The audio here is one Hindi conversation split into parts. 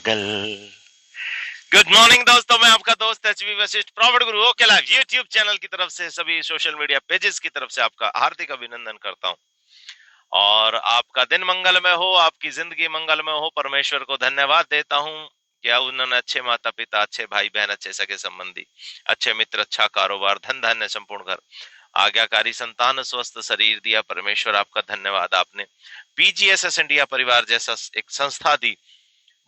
पागल। गुड मॉर्निंग दोस्तों, मैं आपका दोस्त एचवी वशिष्ठ प्रॉफिट गुरु ओके लाइव यूट्यूब चैनल की तरफ से सभी सोशल मीडिया पेजेस की तरफ से आपका हार्दिक अभिनंदन करता हूं और आपका दिन मंगलमय हो, आपकी जिंदगी मंगलमय हो। परमेश्वर को धन्यवाद देता हूं क्या उन्होंने अच्छे माता पिता, अच्छे भाई बहन, अच्छे सगे संबंधी, अच्छे मित्र, अच्छा कारोबार, धन धान्य, संपूर्ण घर, आज्ञाकारी संतान, स्वस्थ शरीर दिया। परमेश्वर आपका धन्यवाद। आपने पीजीएसएस इंडिया परिवार जैसा एक संस्था दी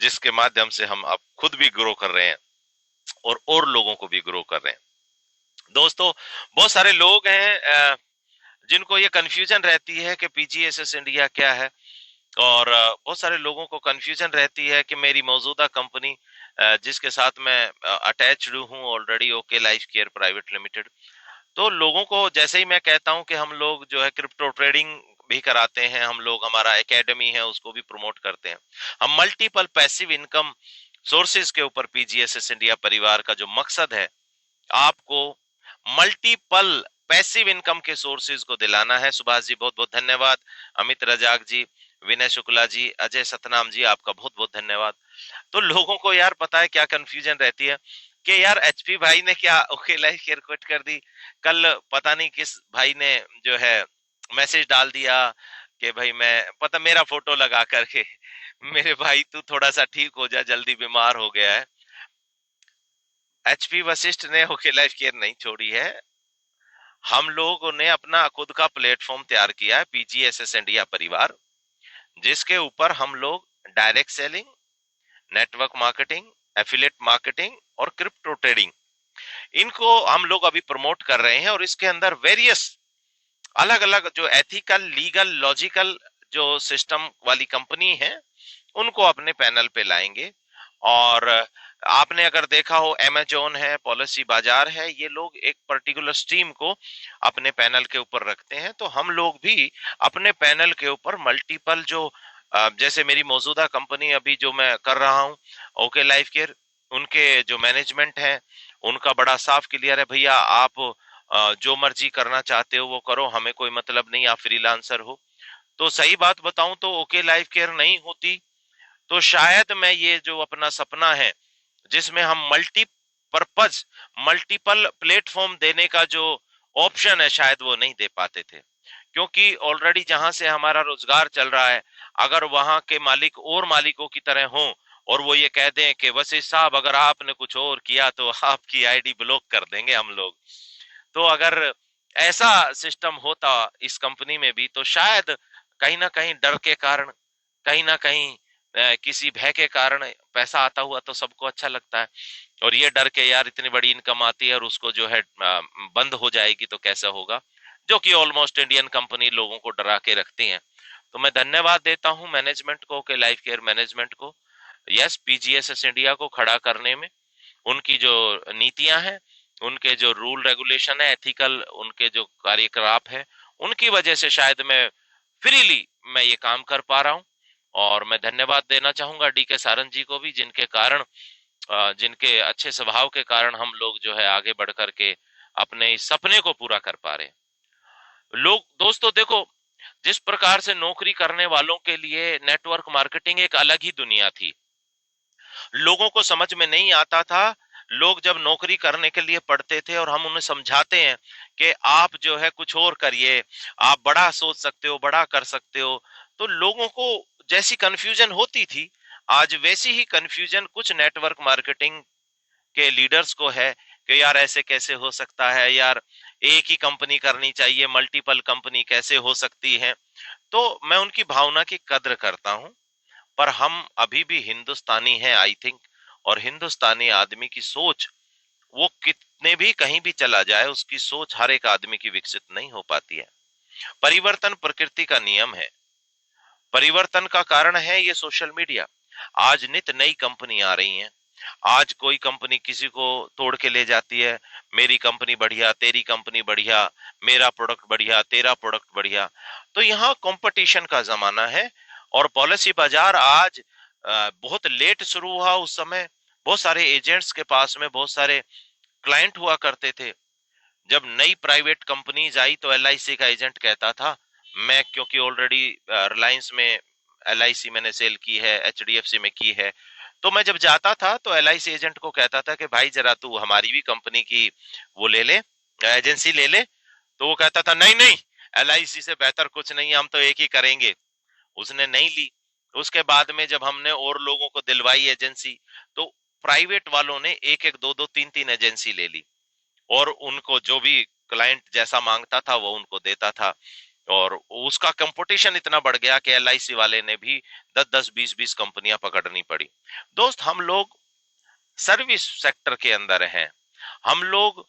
जिसके माध्यम से हम अब खुद भी ग्रो कर रहे हैं और लोगों को भी ग्रो कर रहे हैं। दोस्तों, बहुत सारे लोग हैं जिनको ये कंफ्यूजन रहती है कि पीजीएसएस इंडिया क्या है, और बहुत सारे लोगों को कंफ्यूजन रहती है कि मेरी मौजूदा कंपनी जिसके साथ मैं अटैच्ड हूँ already, okay life care private limited, तो लोगों को जैसे ही मैं कहता हूं कि हम लोग जो है क्रिप्टो ट्रेडिंग भी कराते हैं, हम लोग हमारा एकेडमी है उसको भी प्रमोट करते हैं, हम मल्टीपल पैसिव इनकम सोर्सेज के ऊपर पीजीएसएस इंडिया परिवार का जो मकसद है आपको मल्टीपल पैसिव इनकम के सोर्सेज को दिलाना है। सुभाष जी बहुत बहुत धन्यवाद, अमित रजाक जी, विनय शुक्ला जी, अजय सतनाम जी, आपका बहुत बहुत धन्यवाद। तो लोगों को यार पता है क्या कंफ्यूजन रहती है कि यार एचपी भाई ने क्या ओके लाइफ केयर क्विट कर दी। कल पता नहीं किस भाई ने जो है मैसेज डाल दिया कि भाई मैं पता मेरा फोटो लगा करके, मेरे भाई तू थोड़ा सा ठीक हो जा, जल्दी बीमार हो गया है। एचपी वशिष्ठ ने ओके लाइफ केयर नहीं छोड़ी है। हम लोगों ने अपना खुद का प्लेटफॉर्म तैयार किया है पीजीएसएस इंडिया परिवार, जिसके ऊपर हम लोग direct selling, network marketing, affiliate marketing और क्रिप्टो ट्रेडिंग, इनको हम लोग अभी प्रमोट कर रहे हैं। और इसके अंदर वेरियस अलग अलग जो एथिकल, लीगल, लॉजिकल जो सिस्टम वाली कंपनी है उनको अपने पैनल पे लाएंगे। और आपने अगर देखा हो अमेजोन है, पॉलिसी बाजार है, ये लोग एक पर्टिकुलर स्ट्रीम को अपने पैनल के ऊपर रखते हैं, तो हम लोग भी अपने पैनल के ऊपर मल्टीपल जो जैसे मेरी मौजूदा कंपनी अभी जो मैं कर रहा हूँ ओके लाइफ केयर, उनके जो मैनेजमेंट है उनका बड़ा साफ क्लियर है, भैया आप जो मर्जी करना चाहते हो वो करो, हमें कोई मतलब नहीं, आप फ्रीलांसर हो। तो सही बात बताऊं तो ओके लाइफ केयर नहीं होती तो शायद मैं ये जो अपना सपना है जिसमें हम मल्टी पर्पज, मल्टीपल प्लेटफॉर्म देने का जो ऑप्शन है शायद वो नहीं दे पाते थे, क्योंकि ऑलरेडी जहां से हमारा रोजगार चल रहा है, अगर वहां के मालिक और मालिकों की तरह हों और वो ये कह दें कि वसीम साहब अगर आपने कुछ और किया तो आपकी आईडी ब्लॉक कर देंगे हम लोग, तो अगर ऐसा सिस्टम होता इस कंपनी में भी तो शायद कहीं ना कहीं डर के कारण, कहीं ना कहीं किसी भय के कारण पैसा आता हुआ तो सबको अच्छा लगता है, और ये डर के यार इतनी बड़ी इनकम आती है और उसको जो है बंद हो जाएगी तो कैसा होगा, जो कि ऑलमोस्ट इंडियन कंपनी लोगों को डरा के रखती हैं। तो मैं धन्यवाद देता हूं मैनेजमेंट को, के लाइफ केयर मैनेजमेंट को, यस पीजीएसएस इंडिया को खड़ा करने में। उनकी जो नीतियां हैं, उनके जो रूल रेगुलेशन है, एथिकल उनके जो कार्यकलाप है, उनकी वजह से शायद मैं ये काम कर पा रहा हूं। और मैं धन्यवाद देना चाहूंगा डी के सारंग जी को भी, जिनके कारण जिनके अच्छे स्वभाव के कारण हम लोग जो है आगे बढ़ करके अपने इस सपने को पूरा कर पा रहे हैं। लोग दोस्तों देखो, जिस प्रकार से नौकरी करने वालों के लिए नेटवर्क मार्केटिंग एक अलग ही दुनिया थी, लोगों को समझ में नहीं आता था। लोग जब नौकरी करने के लिए पढ़ते थे और हम उन्हें समझाते हैं कि आप जो है कुछ और करिए, आप बड़ा सोच सकते हो, बड़ा कर सकते हो, तो लोगों को जैसी कंफ्यूजन होती थी आज वैसी ही कंफ्यूजन कुछ नेटवर्क मार्केटिंग के लीडर्स को है कि यार ऐसे कैसे हो सकता है, यार एक ही कंपनी करनी चाहिए, मल्टीपल कंपनी कैसे हो सकती है। तो मैं उनकी भावना की कद्र करता हूं, पर हम अभी भी हिंदुस्तानी हैं आई थिंक, और हिंदुस्तानी आदमी की सोच वो कितने भी कहीं भी चला जाए उसकी सोच हर एक आदमी की विकसित नहीं हो पाती है। परिवर्तन प्रकृति का नियम है, परिवर्तन का कारण है ये सोशल मीडिया। आज नित नई कंपनी आ रही हैं, आज कोई कंपनी किसी को तोड़ के ले जाती है, मेरी कंपनी बढ़िया, तेरी कंपनी बढ़िया, मेरा प्रोडक्ट बढ़िया, तेरा प्रोडक्ट बढ़िया। तो यहाँ कंपटीशन का जमाना है, और पॉलिसी बाजार आज बहुत लेट शुरू हुआ। उस समय बहुत सारे एजेंट्स के पास में बहुत सारे क्लाइंट हुआ करते थे। जब नई प्राइवेट कंपनीज आई तो एलआईसी का एजेंट कहता था, मैं क्योंकि ऑलरेडी रिलायंस में एलआईसी मैंने सेल की है, एचडीएफसी में की है, तो मैं जब जाता था तो LIC एजेंट को कहता था कि भाई जरा तू हमारी भी कंपनी की वो ले ले, एजेंसी ले ले। तो वो कहता था नहीं नहीं, LIC से बेहतर कुछ नहीं है, हम तो एक ही करेंगे। उसने नहीं ली। उसके बाद में जब हमने और लोगों को दिलवाई एजेंसी, तो प्राइवेट वालों ने एक एक दो दो तीन तीन एजेंसी ले ली, और उनको जो भी क्लाइंट जैसा मांगता था वो उनको देता था। और उसका कंपटीशन इतना बढ़ गया कि LIC वाले ने भी 10-10 20-20 कंपनियां पकड़नी पड़ी। दोस्त, हम लोग सर्विस सेक्टर के अंदर हैं। हम लोग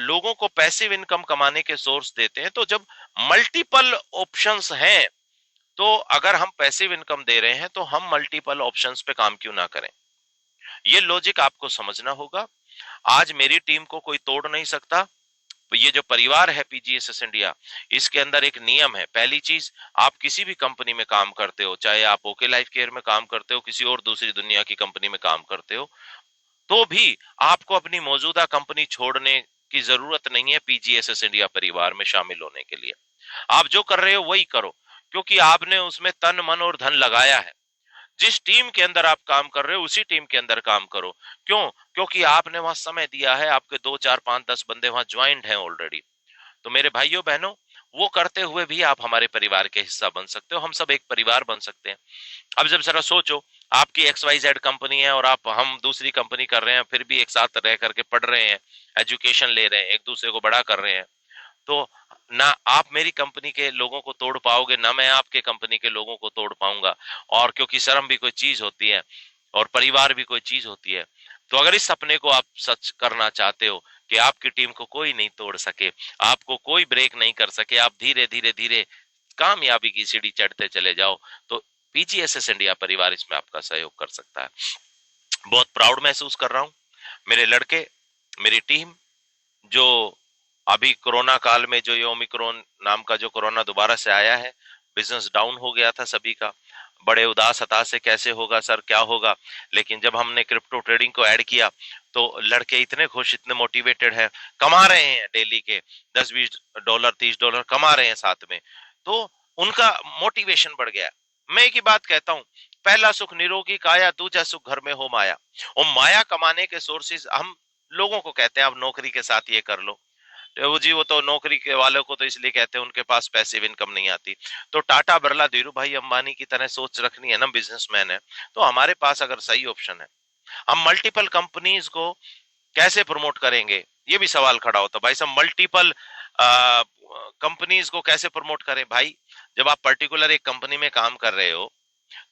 लोगों को पैसिव इनकम कमाने के सोर्स देते हैं। तो जब मल्टीपल ऑप्शंस हैं, तो अगर हम पैसिव इनकम दे रहे हैं तो हम मल्टीपल ऑप्शंस पे काम क्यों ना करें? ये लॉजिक आपको समझना होगा। आज मेरी टीम को कोई तोड़ नहीं सकता। तो ये जो परिवार है PGSS इंडिया, इसके अंदर एक नियम है। पहली चीज, आप किसी भी कंपनी में काम करते हो, चाहे आप ओके लाइफ केयर में काम करते हो, किसी और दूसरी दुनिया की कंपनी में काम करते हो, तो भी आपको अपनी मौजूदा कंपनी छोड़ने की जरूरत नहीं है PGSS इंडिया परिवार में शामिल होने के लिए। आप जो कर रहे हो वही करो, क्योंकि आपने उसमें तन मन और धन लगाया है। जिस टीम के अंदर आप काम कर रहे हो उसी टीम के अंदर काम करो। क्यों? क्योंकि आपने वहां समय दिया है, आपके 2 4 5 10 बंदे वहां ज्वाइंट हैं ऑलरेडी। तो मेरे भाइयों बहनों, वो करते हुए भी आप हमारे परिवार के हिस्सा बन सकते हो। हम सब एक परिवार बन सकते हैं। अब जब जरा सोचो, आपकी XYZ कंपनी है और आप हम दूसरी कंपनी कर रहे हैं, फिर भी एक साथ रह करके पढ़ रहे हैं, एजुकेशन ले रहे हैं, एक दूसरे को बड़ा कर रहे हैं। तो ना आप मेरी कंपनी के लोगों को तोड़ पाओगे, ना मैं आपके कंपनी के लोगों को तोड़ पाऊंगा। और क्योंकि शर्म भी कोई चीज होती है और परिवार भी कोई चीज होती है। तो अगर इस सपने को आप सच करना चाहते हो कि आपकी टीम को कोई नहीं तोड़ सके, आपको कोई ब्रेक नहीं कर सके, आप धीरे धीरे धीरे कामयाबी की सीढ़ी चढ़ते चले जाओ, तो PGSS इंडिया परिवार इसमें आपका सहयोग कर सकता है। बहुत प्राउड महसूस कर रहा हूं। मेरे लड़के, मेरी टीम, जो अभी कोरोना काल में जो ये ओमिक्रॉन नाम का जो कोरोना दोबारा से आया है, बिजनेस डाउन हो गया था सभी का। बड़े उदास हताश से कैसे होगा सर, क्या होगा। लेकिन जब हमने क्रिप्टो ट्रेडिंग को ऐड किया तो लड़के इतने खुश, इतने मोटिवेटेड हैं, कमा रहे हैं डेली के $10-20 $30 कमा रहे हैं साथ में। तो उनका मोटिवेशन बढ़ गया। मैं एक ही बात कहता हूं, पहला सुख निरोगी काया, दूजा सुख घर में हो माया। और माया कमाने के सोर्सेज हम लोगों को कहते हैं आप नौकरी के साथ ये कर लो। तो वो जी, वो तो नौकरी के वालों को तो इसलिए कहते हैं उनके पास पैसिव इनकम नहीं आती। तो टाटा बिरला धीरू भाई अंबानी की तरह सोच रखनी है ना, बिजनेसमैन है, तो हमारे पास अगर सही ऑप्शन है, हम मल्टीपल कंपनीज को कैसे प्रमोट करेंगे, ये भी सवाल खड़ा होता है। भाई सब मल्टीपल कंपनीज को कैसे प्रमोट करें? भाई जब आप पर्टिकुलर एक कंपनी में काम कर रहे हो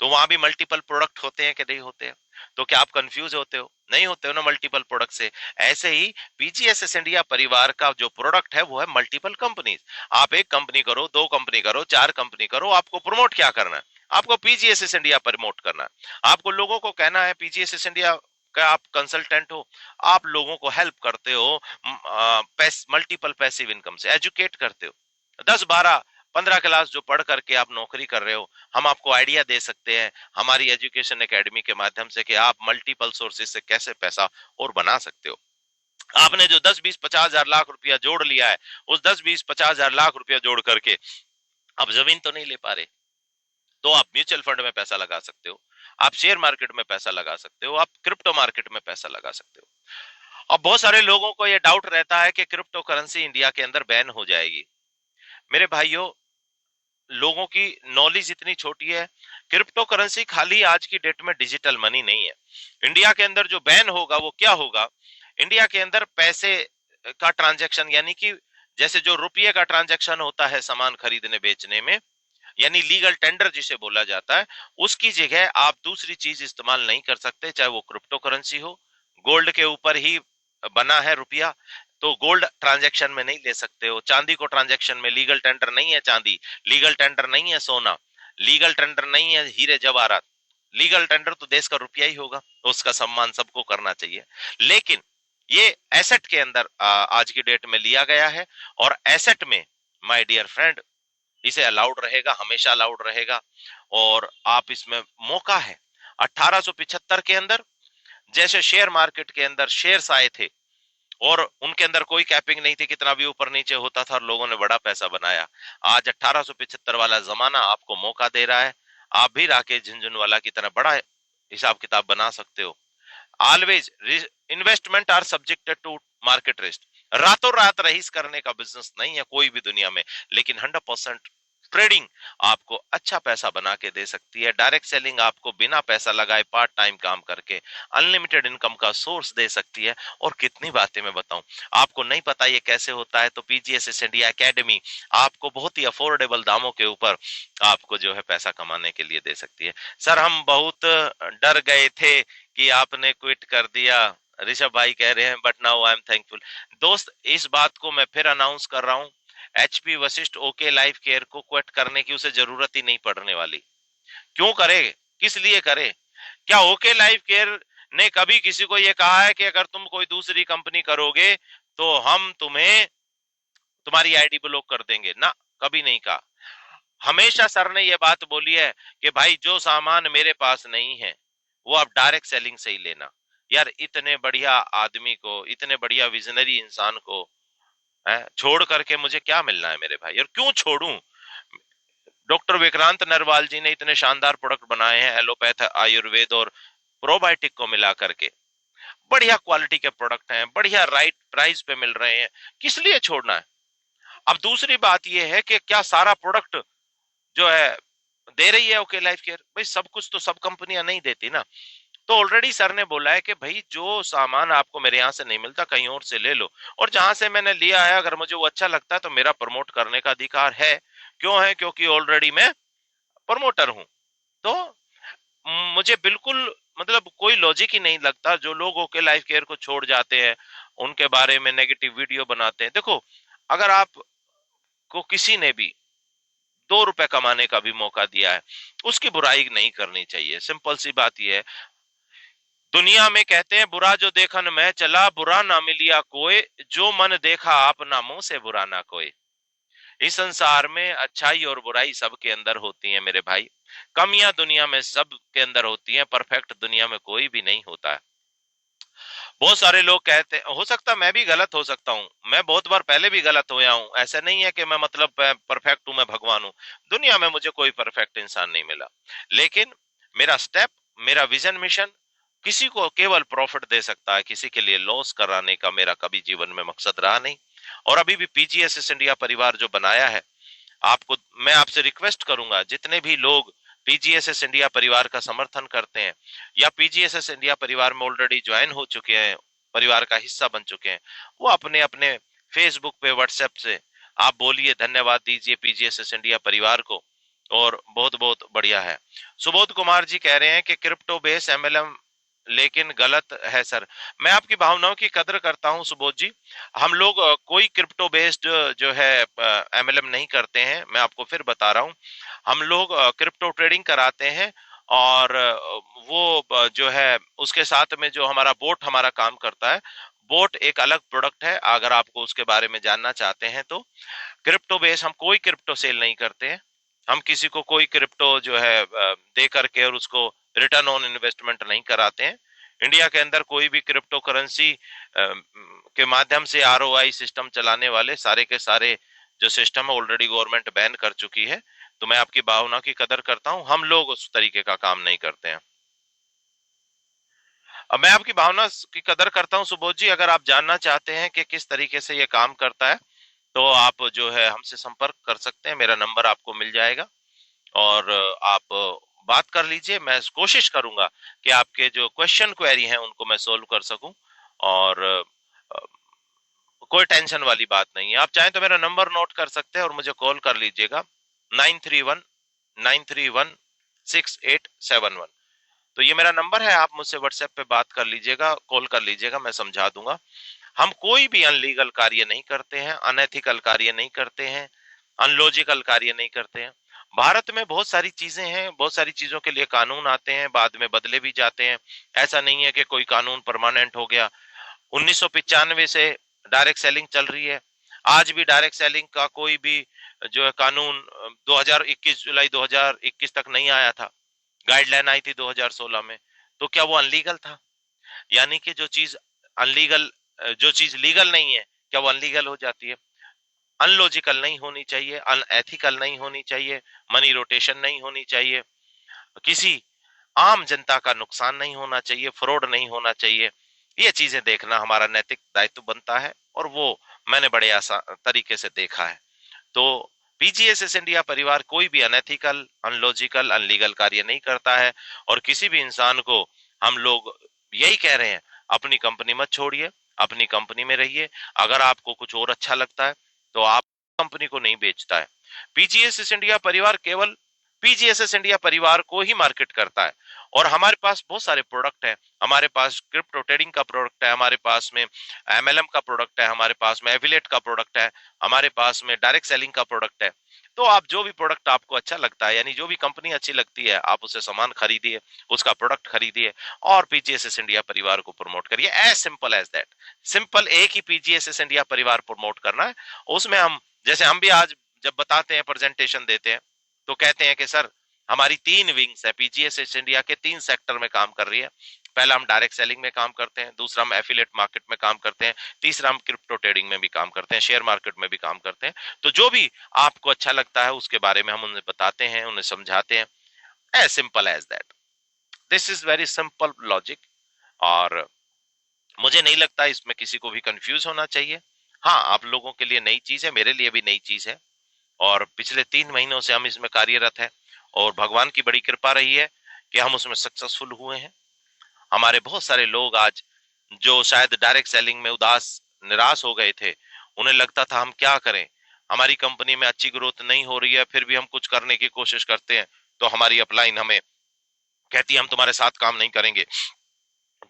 तो वहां भी मल्टीपल प्रोडक्ट होते हैं कि नहीं होते हैं? तो क्या आप कंफ्यूज होते हो? नहीं होते हो ना मल्टीपल प्रोडक्ट से। ऐसे ही PGSS इंडिया परिवार का जो प्रोडक्ट है वो है मल्टीपल कंपनीज। आप एक कंपनी करो, दो कंपनी करो, चार कंपनी करो, आपको प्रमोट क्या करना है? आपको PGSS इंडिया प्रमोट करना है। आपको लोगों को कहना है PGSS इंडिया का आप कंसल्टेंट हो, आप लोगों को हेल्प करते हो, मल्टीपल पैसिव इनकम से एजुकेट करते हो। 10 12 15 क्लास जो पढ़ करके आप नौकरी कर रहे हो, हम आपको आइडिया दे सकते हैं हमारी एजुकेशन एकेडमी के माध्यम से कि आप मल्टीपल सोर्सेज से कैसे पैसा और बना सकते हो। आपने जो 10 20 50 हजार लाख रुपया जोड़ लिया है, उस 10 20 50 हजार लाख रुपया जोड़ करके आप जमीन तो नहीं ले पा रहे, तो आप म्यूचुअल फंड में पैसा लगा सकते हो, आप शेयर मार्केट में पैसा लगा सकते हो, आप क्रिप्टो मार्केट में पैसा लगा सकते हो। अब बहुत सारे लोगों को यह डाउट रहता है कि क्रिप्टो करेंसी इंडिया के अंदर बैन हो जाएगी। मेरे भाइयों, लोगों की नॉलेज इतनी छोटी है। क्रिप्टो करेंसी खाली आज की डेट में डिजिटल मनी नहीं है। इंडिया के अंदर जो बैन होगा वो क्या होगा? इंडिया के अंदर पैसे का ट्रांजैक्शन, यानी कि जैसे जो रुपये का ट्रांजैक्शन होता है सामान खरीदने बेचने में, यानी लीगल टेंडर जिसे बोला जाता है, उसकी जगह आप दूसरी चीज इस्तेमाल नहीं कर सकते, चाहे वो क्रिप्टो करेंसी हो। गोल्ड के ऊपर ही बना है रुपया, तो गोल्ड ट्रांजैक्शन में नहीं ले सकते हो। चांदी को ट्रांजैक्शन में लीगल टेंडर नहीं है, चांदी लीगल टेंडर नहीं है, सोना लीगल टेंडर नहीं है, हीरे जवाहरात लीगल टेंडर तो देश का रुपया ही होगा, तो उसका सम्मान सबको करना चाहिए। लेकिन ये एसेट के अंदर आज की डेट में लिया गया है, और एसेट में माय डियर फ्रेंड इसे अलाउड रहेगा, हमेशा अलाउड रहेगा। और आप इसमें मौका है 1875 के अंदर जैसे शेयर मार्केट के अंदर शेयर्स आए थे और उनके अंदर कोई कैपिंग नहीं थी, कितना भी ऊपर नीचे होता था और लोगों ने बड़ा पैसा बनाया। आज 1875 वाला जमाना आपको मौका दे रहा है, आप भी राकेश झुनझुनवाला की तरह बड़ा हिसाब किताब बना सकते हो। Always investment are subjected to market risk. रातों रात रईस करने का बिजनेस नहीं है कोई भी दुनिया में, लेकिन 100% ट्रेडिंग आपको अच्छा पैसा बना के दे सकती है। डायरेक्ट सेलिंग आपको बिना पैसा लगाए पार्ट टाइम काम करके अनलिमिटेड इनकम का सोर्स दे सकती है। और कितनी बातें मैं बताऊं, आपको नहीं पता ये कैसे होता है तो पीजीएसएस इंडिया एकेडमी आपको बहुत ही अफोर्डेबल दामों के ऊपर आपको जो है पैसा कमाने के लिए दे सकती है। सर हम बहुत डर गए थे कि आपने क्विट कर दिया, ऋषभ भाई कह रहे हैं, but now I am thankful. दोस्त इस बात को मैं फिर अनाउंस कर रहा हूं, HP Vashishtha okay life care को क्विट करने की उसे जरूरत ही नहीं पड़ने वाली। क्यों करे, किस लिए करे? क्या ओके लाइफ केयर ने कभी किसी को यह कहा है कि अगर तुम कोई दूसरी कंपनी करोगे तो हम तुम्हें तुम्हारी आईडी ब्लॉक कर देंगे? ना, कभी नहीं कहा। हमेशा सर ने यह बात बोली है कि भाई जो सामान मेरे पास नहीं है वो आप डायरेक्ट सेलिंग से ही लेना। यार इतने बढ़िया आदमी को, इतने बढ़िया विजनरी इंसान को है छोड़ करके मुझे क्या मिलना है मेरे भाई, और क्यों छोड़ूं? डॉक्टर विक्रांत नरवाल जी ने इतने शानदार प्रोडक्ट बनाए हैं एलोपैथ, आयुर्वेद और प्रोबायोटिक को मिला करके। बढ़िया क्वालिटी के प्रोडक्ट हैं, बढ़िया राइट प्राइस पे मिल रहे हैं, किस लिए छोड़ना है? अब दूसरी बात यह है कि क्या सारा प्रोडक्ट जो है दे रही है ओके लाइफ केयर? भाई सब कुछ तो सब कंपनियां नहीं देती ना। तो ऑलरेडी सर ने बोला है कि भाई जो सामान आपको मेरे यहाँ से नहीं मिलता कहीं और से ले लो, और जहां से मैंने लिया है अगर मुझे वो अच्छा लगता है तो मेरा प्रमोट करने का अधिकार है। क्यों है? क्योंकि ऑलरेडी मैं प्रमोटर हूं। तो मुझे बिल्कुल मतलब कोई लॉजिक ही नहीं लगता जो लोगों के लाइफ केयर को छोड़ जाते हैं, उनके बारे में नेगेटिव वीडियो बनाते हैं। देखो, अगर आपको किसी ने भी 2 रुपए कमाने का भी मौका दिया है, उसकी बुराई नहीं करनी चाहिए। सिंपल सी बात यह है, दुनिया में कहते हैं बुरा जो देखन मैं चला, बुरा ना मिलिया कोई, जो मन देखा अपना मुंह से बुरा ना कोई। इस संसार में अच्छाई और बुराई सबके अंदर होती है मेरे भाई। कमियां दुनिया में सब के अंदर होती हैं, परफेक्ट दुनिया में कोई भी नहीं होता है। बहुत सारे लोग कहते हैं, हो सकता मैं भी गलत हो सकता हूँ, मैं बहुत बार पहले भी गलत होया हूँ, ऐसा नहीं है कि मैं मतलब परफेक्ट हूं, मैं भगवान हूँ। दुनिया में मुझे कोई परफेक्ट इंसान नहीं मिला, लेकिन मेरा स्टेप, मेरा विजन, मिशन किसी को केवल प्रॉफिट दे सकता है, किसी के लिए लॉस कराने का मेरा कभी जीवन में मकसद रहा नहीं। और अभी भी पीजीएसएस इंडिया परिवार जो बनाया है, आपको मैं आपसे रिक्वेस्ट करूंगा जितने भी लोग पीजीएसएस इंडिया परिवार का समर्थन करते हैं या पीजीएसएस इंडिया परिवार में ऑलरेडी ज्वाइन हो चुके हैं, परिवार का हिस्सा बन चुके हैं, वो अपने अपने फेसबुक पे, व्हाट्सएप से आप बोलिए, धन्यवाद दीजिए पीजीएसएस इंडिया परिवार को। और बहुत बहुत बढ़िया है। सुबोध कुमार जी कह रहे हैं कि क्रिप्टो बेस एमएलएम लेकिन गलत है सर। मैं आपकी भावनाओं की कदर करता हूं सुबोध जी। हम लोग कोई क्रिप्टो बेस्ड जो है एमएलएम नहीं करते हैं, मैं आपको फिर बता रहा हूं। हम लोग क्रिप्टो ट्रेडिंग कराते हैं, और वो जो है उसके साथ में जो हमारा बोट हमारा काम करता है, बोट एक अलग प्रोडक्ट है। अगर आपको उसके बारे में जानना चाहते हैं तो क्रिप्टो बेस हम कोई क्रिप्टो सेल नहीं करते हैं। हम किसी को कोई क्रिप्टो जो है दे करके और उसको रिटर्न ऑन इन्वेस्टमेंट नहीं कराते हैं। इंडिया के अंदर कोई भी क्रिप्टो करेंसी के माध्यम से आरओआई सिस्टम चलाने वाले सारे के सारे जो सिस्टम है ऑलरेडी गवर्नमेंट बैन कर चुकी है। तो मैं आपकी भावना की कदर करता हूं, हम लोग उस तरीके का काम नहीं करते हैं। अब मैं आपकी भावना की कदर करता हूं सुबोध जी। अगर आप जानना चाहते हैं कि किस तरीके से ये काम करता है तो आप जो है हमसे संपर्क कर सकते हैं, मेरा नंबर आपको मिल जाएगा और आप बात कर लीजिए। मैं कोशिश करूंगा कि आपके जो क्वेश्चन क्वेरी हैं उनको मैं सोल्व कर सकूं। और कोई टेंशन वाली बात नहीं है। आप चाहें तो मेरा नंबर नोट कर सकते हैं और मुझे कॉल कर लीजिएगा, 9319316871। तो ये मेरा नंबर है, आप मुझसे व्हाट्सएप पे बात कर लीजिएगा, कॉल कर लीजिएगा, मैं समझा दूंगा। हम कोई भी अनलीगल कार्य नहीं करते हैं, अनएथिकल कार्य नहीं करते हैं, अनलॉजिकल कार्य नहीं करते हैं। भारत में बहुत सारी चीजें हैं, बहुत सारी चीजों के लिए कानून आते हैं, बाद में बदले भी जाते हैं। ऐसा नहीं है कि कोई कानून परमानेंट हो गया। 1995 से डायरेक्ट सेलिंग चल रही है। आज भी डायरेक्ट सेलिंग का कोई भी जो है कानून 2021 जुलाई 2021 तक नहीं आया था। गाइडलाइन आई थी 2016 में। तो क्या वो अनलीगल था? यानी कि जो चीज लीगल नहीं है, क्या वो अनलीगल हो जाती है? अनलॉजिकल नहीं होनी चाहिए, अनएथिकल नहीं होनी चाहिए, मनी रोटेशन नहीं होनी चाहिए, किसी आम जनता का नुकसान नहीं होना चाहिए, फ्रॉड नहीं होना चाहिए। ये चीजें देखना हमारा नैतिक दायित्व बनता है, और वो मैंने बड़े आसान तरीके से देखा है। तो पीजीएसएस इंडिया परिवार कोई भी अनएथिकल, अनलॉजिकल, अनलीगल कार्य नहीं करता है, और किसी भी इंसान को हम लोग यही कह रहे हैं, अपनी कंपनी मत छोड़िए, अपनी कंपनी में रहिए। अगर आपको कुछ और अच्छा लगता है तो आप कंपनी को नहीं बेचता है। पीजीएसएस इंडिया परिवार केवल पीजीएसएस इंडिया परिवार को ही मार्केट करता है, और हमारे पास बहुत सारे प्रोडक्ट हैं। हमारे पास क्रिप्टो ट्रेडिंग का प्रोडक्ट है, हमारे पास में एमएलएम का प्रोडक्ट है, हमारे पास में एफिलिएट का प्रोडक्ट है, हमारे पास में डायरेक्ट सेलिंग का प्रोडक्ट है। तो आप जो भी प्रोडक्ट आपको अच्छा लगता है, यानी जो भी कंपनी अच्छी लगती है, आप उससे सामान खरीदिए, उसका प्रोडक्ट खरीदिए, और पीजीएसएस इंडिया परिवार को प्रमोट करिए। As simple as that. Simple एक ही पीजीएसएस इंडिया परिवार प्रमोट करना है। उसमें हम, जैसे हम भी आज जब बताते हैं, प्रेजेंटेशन देते हैं, तो कहते हैं कि सर हमारी 3 विंग्स है, पीजीएसएस इंडिया के 3 सेक्टर में काम कर रही है। पहला हम डायरेक्ट सेलिंग में काम करते हैं, दूसरा हम एफिलिएट मार्केट में काम करते हैं, तीसरा हम क्रिप्टो ट्रेडिंग में भी काम करते हैं, शेयर मार्केट में भी काम करते हैं। तो जो भी आपको अच्छा लगता है उसके बारे में हम उन्हें बताते हैं, उन्हें समझाते हैं। As simple as that. This is very simple logic, और मुझे नहीं लगता इसमें किसी को भी कंफ्यूज होना चाहिए। हाँ, आप लोगों के लिए नई चीज है, मेरे लिए भी नई चीज है, और पिछले 3 महीनों से हम इसमें कार्यरत हैं, और भगवान की बड़ी कृपा रही है कि हम उसमें सक्सेसफुल हुए हैं। हमारे बहुत सारे लोग आज, जो शायद डायरेक्ट सेलिंग में उदास, निराश हो गए थे, उन्हें लगता था हम क्या करें, हमारी कंपनी में अच्छी ग्रोथ नहीं हो रही है, फिर भी हम कुछ करने की कोशिश करते हैं, तो हमारी अपलाइन हमें कहती है हम तुम्हारे साथ काम नहीं करेंगे,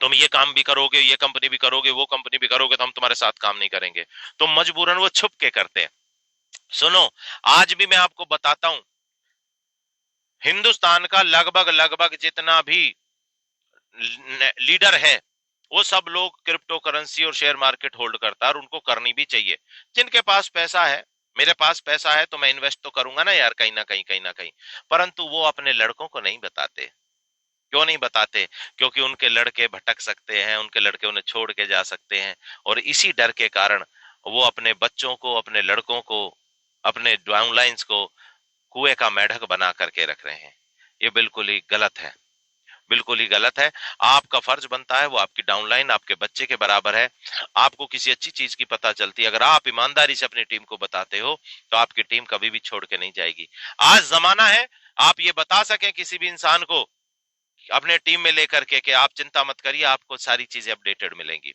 तुम ये काम भी करोगे, ये कंपनी भी करोगे, वो कंपनी भी करोगे, तो हम तुम्हारे साथ काम नहीं करेंगे। तो मजबूरन वो छुप के करते हैं। सुनो, आज भी मैं आपको बताता हूं, हिंदुस्तान का लगभग लगभग जितना भी लीडर है, वो सब लोग क्रिप्टो करेंसी और शेयर मार्केट होल्ड करता है, और उनको करनी भी चाहिए। जिनके पास पैसा है, मेरे पास पैसा है तो मैं इन्वेस्ट तो करूंगा ना यार, कहीं ना कहीं, कहीं ना कहीं। परंतु वो अपने लड़कों को नहीं बताते। क्यों नहीं बताते? क्योंकि उनके लड़के भटक सकते हैं, उनके लड़के उन्हें छोड़ के जा सकते हैं, और इसी डर के कारण वो अपने बच्चों को, अपने लड़कों को, अपने डाउनलाइंस को कुएं का मेढक बना करके रख रहे हैं। ये बिल्कुल ही गलत है, बिल्कुल ही गलत है। आपका फर्ज बनता है, वो आपकी डाउनलाइन आपके बच्चे के बराबर है। आपको किसी अच्छी चीज की पता चलती है, अगर आप ईमानदारी से अपनी टीम को बताते हो, तो आपकी टीम कभी भी छोड़ के नहीं जाएगी। आज जमाना है आप ये बता सकें किसी भी इंसान को अपने टीम में लेकर के कि आप चिंता मत करिए, आपको सारी चीजें अपडेटेड मिलेंगी।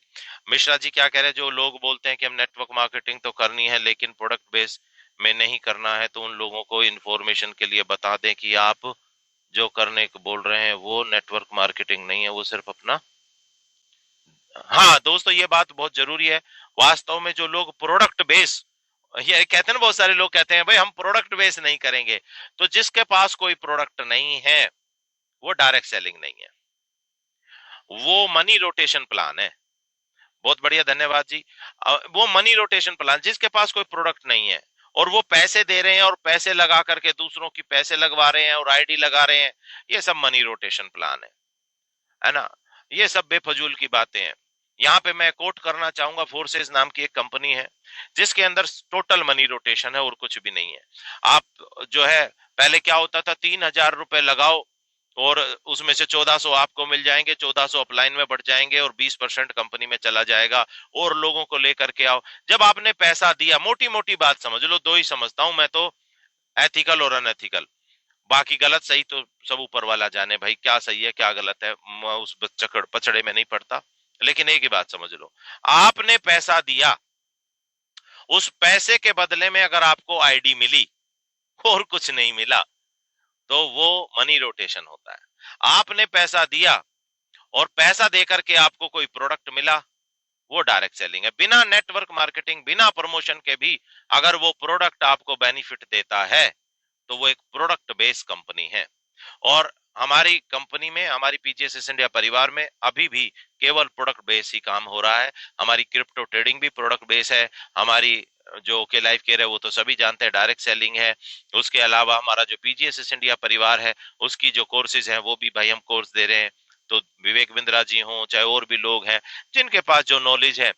मिश्रा जी क्या कह रहे हैं, जो लोग बोलते हैं कि हम नेटवर्क मार्केटिंग तो करनी है लेकिन प्रोडक्ट बेस में नहीं करना है, तो उन लोगों को इंफॉर्मेशन के लिए बता दें कि आप जो करने को बोल रहे हैं वो नेटवर्क मार्केटिंग नहीं है, वो सिर्फ अपना। हाँ दोस्तों, ये बात बहुत जरूरी है। वास्तव में जो लोग प्रोडक्ट बेस, ये कहते हैं ना, बहुत सारे लोग कहते हैं भाई हम प्रोडक्ट बेस नहीं करेंगे, तो जिसके पास कोई प्रोडक्ट नहीं है वो डायरेक्ट सेलिंग नहीं है, वो मनी रोटेशन प्लान है। बहुत बढ़िया, धन्यवाद जी। वो मनी रोटेशन प्लान, जिसके पास कोई प्रोडक्ट नहीं है और वो पैसे दे रहे हैं और पैसे लगा करके दूसरों की पैसे लगवा रहे हैं और आईडी लगा रहे हैं, ये सब मनी रोटेशन प्लान है ना। ये सब बेफजूल की बातें हैं। यहाँ पे मैं कोट करना चाहूंगा, फोर्सेस नाम की एक कंपनी है जिसके अंदर टोटल मनी रोटेशन है और कुछ भी नहीं है। आप जो है, पहले क्या होता था, 3,000 रुपए लगाओ और उसमें से 1400 आपको मिल जाएंगे, 1400 अपलाइन में बढ़ जाएंगे और 20% कंपनी में चला जाएगा, और लोगों को लेकर के आओ। जब आपने पैसा दिया, मोटी मोटी बात समझ लो, दो ही समझता हूं मैं तो, एथिकल और अनएथिकल। बाकी गलत सही तो सब ऊपर वाला जाने भाई, क्या सही है क्या गलत है, मैं उस पचड़े में नहीं पड़ता। लेकिन एक ही बात समझ लो, आपने पैसा दिया, उस पैसे के बदले में अगर आपको आईडी मिली और कुछ नहीं मिला, तो वो मनी रोटेशन होता है। आपने पैसा दिया और पैसा देकर के आपको कोई प्रोडक्ट मिला, वो डायरेक्ट सेलिंग है। बिना नेटवर्क मार्केटिंग, बिना प्रमोशन के भी अगर वो प्रोडक्ट आपको बेनिफिट देता है, तो वो एक प्रोडक्ट बेस्ड कंपनी है। और हमारी कंपनी में, हमारी पीजीएसएस इंडिया परिवार में अभी भी केवल प्रोडक्ट बेस ही काम हो रहा है। हमारी क्रिप्टो ट्रेडिंग भी प्रोडक्ट बेस है, हमारी जो ओके लाइफ केयर है वो तो सभी जानते हैं डायरेक्ट सेलिंग है। उसके अलावा हमारा जो पीजीएसएस इंडिया परिवार है, उसकी जो कोर्सेज हैं वो भी भाई हम कोर्स दे रहे हैं। तो विवेक बिंद्रा जी हों, चाहे और भी लोग हैं, जिनके पास जो नॉलेज है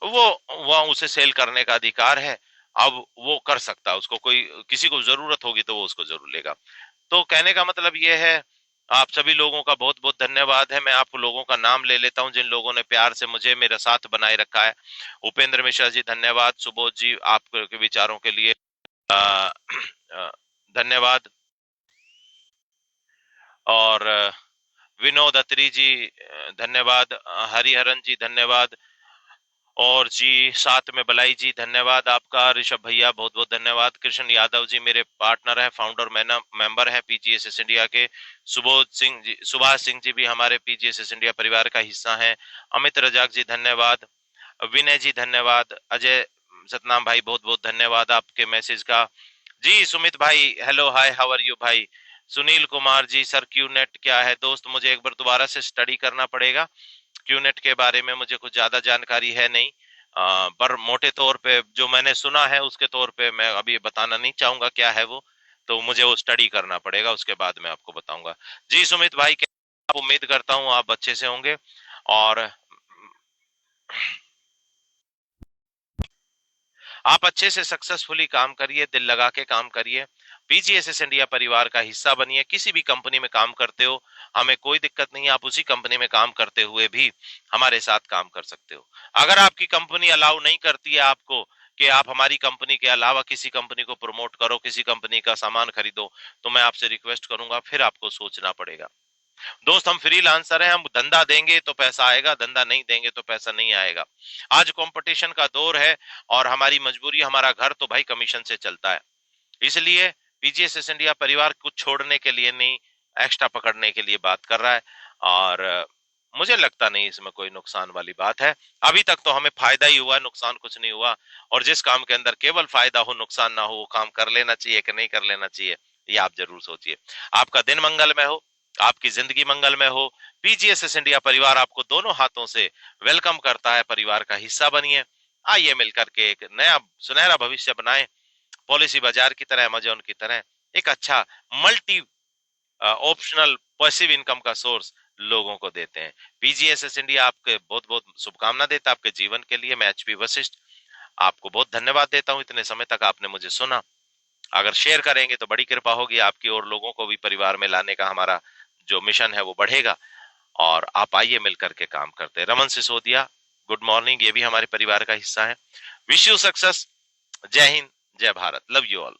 वो उसे सेल करने का अधिकार है। अब वो कर सकता है, उसको कोई, किसी को जरूरत होगी तो वो उसको जरूर लेगा। तो कहने का मतलब ये है आप सभी लोगों का बहुत बहुत धन्यवाद है। मैं आप लोगों का नाम ले लेता हूं जिन लोगों ने प्यार से मुझे मेरा साथ बनाए रखा है। उपेंद्र मिश्रा जी धन्यवाद। सुबोध जी आपके विचारों के लिए धन्यवाद। और विनोद अत्री जी धन्यवाद। हरिहरन जी धन्यवाद। और जी साथ में बलाई जी धन्यवाद आपका। ऋषभ भैया बहुत बहुत धन्यवाद। कृष्ण यादव जी मेरे पार्टनर है, फाउंडर मेंबर है पीजीएसएस इंडिया के। सुबोध सिंह जी, सुभाष सिंह जी भी हमारे पीजीएसएस इंडिया परिवार का हिस्सा हैं। अमित रजाक जी धन्यवाद। विनय जी धन्यवाद। अजय सतनाम भाई बहुत बहुत धन्यवाद आपके मैसेज का। जी सुमित भाई hello hi how are you भाई। Sunil Kumar ji sir QNet क्या है दोस्त, मुझे एक बार दोबारा से स्टडी करना पड़ेगा। क्यूनेट के बारे में मुझे कुछ ज्यादा जानकारी है नहीं। पर मोटे तौर पे जो मैंने सुना है उसके तौर पे मैं अभी बताना नहीं चाहूंगा क्या है वो, तो मुझे वो स्टडी करना पड़ेगा, उसके बाद मैं आपको बताऊंगा। जी सुमित भाई आप, उम्मीद करता हूँ आप अच्छे से होंगे। और आप अच्छे से सक्सेसफुली काम करिए, दिल लगा के काम करिए। पीजीएसएस इंडिया परिवार का हिस्सा बनिए। किसी भी कंपनी में काम करते हो हमें कोई दिक्कत नहीं है, आप उसी कंपनी में काम करते हुए भी हमारे साथ काम कर सकते हो। अगर आपकी कंपनी अलाउ नहीं करती है आपको कि आप हमारी कंपनी के अलावा किसी कंपनी को प्रमोट करो, किसी कंपनी का सामान खरीदो, तो मैं आपसे रिक्वेस्ट करूंगा फिर आपको सोचना पड़ेगा। दोस्त हम फ्रीलांसर हैं, हम धंधा देंगे तो पैसा आएगा, धंधा नहीं देंगे तो पैसा नहीं आएगा। आज कंपटीशन का दौर है और हमारी मजबूरी, हमारा घर तो भाई कमीशन से चलता है। इसलिए पीजीएसएस इंडिया परिवार कुछ छोड़ने के लिए नहीं, एक्स्ट्रा पकड़ने के लिए बात कर रहा है। और मुझे लगता नहीं इसमें कोई नुकसान वाली बात है। अभी तक तो हमें फायदा ही हुआ, नुकसान कुछ नहीं हुआ। और जिस काम के अंदर केवल फायदा हो नुकसान ना हो वो काम कर लेना चाहिए कि नहीं कर लेना चाहिए, ये आप जरूर सोचिए। आपका दिन मंगलमय हो, आपकी जिंदगी मंगलमय हो। पीजीएसएस इंडिया परिवार आपको दोनों हाथों से वेलकम करता है, परिवार का हिस्सा बनिए। आइए मिलकर के एक नया सुनहरा भविष्य बनाएं। पॉलिसी बाजार की तरह, अमेजोन की तरह एक अच्छा मल्टी ऑप्शनल पैसिव इनकम का सोर्स लोगों को देते हैं। पीजीएसएस इंडिया आपके बहुत बहुत शुभकामना देता है आपके जीवन के लिए। मैं एचपी वशिष्ठ आपको बहुत धन्यवाद देता हूं, इतने समय तक आपने मुझे सुना। अगर शेयर करेंगे तो बड़ी कृपा होगी आपकी, और लोगों को भी परिवार में लाने का हमारा जो मिशन है वो बढ़ेगा। और आप आइए मिलकर के काम करते हैं। रमन सिसोदिया गुड मॉर्निंग, ये भी हमारे परिवार का हिस्सा है। Wish you success. जय हिंद, जय भारत, लव यू ऑल।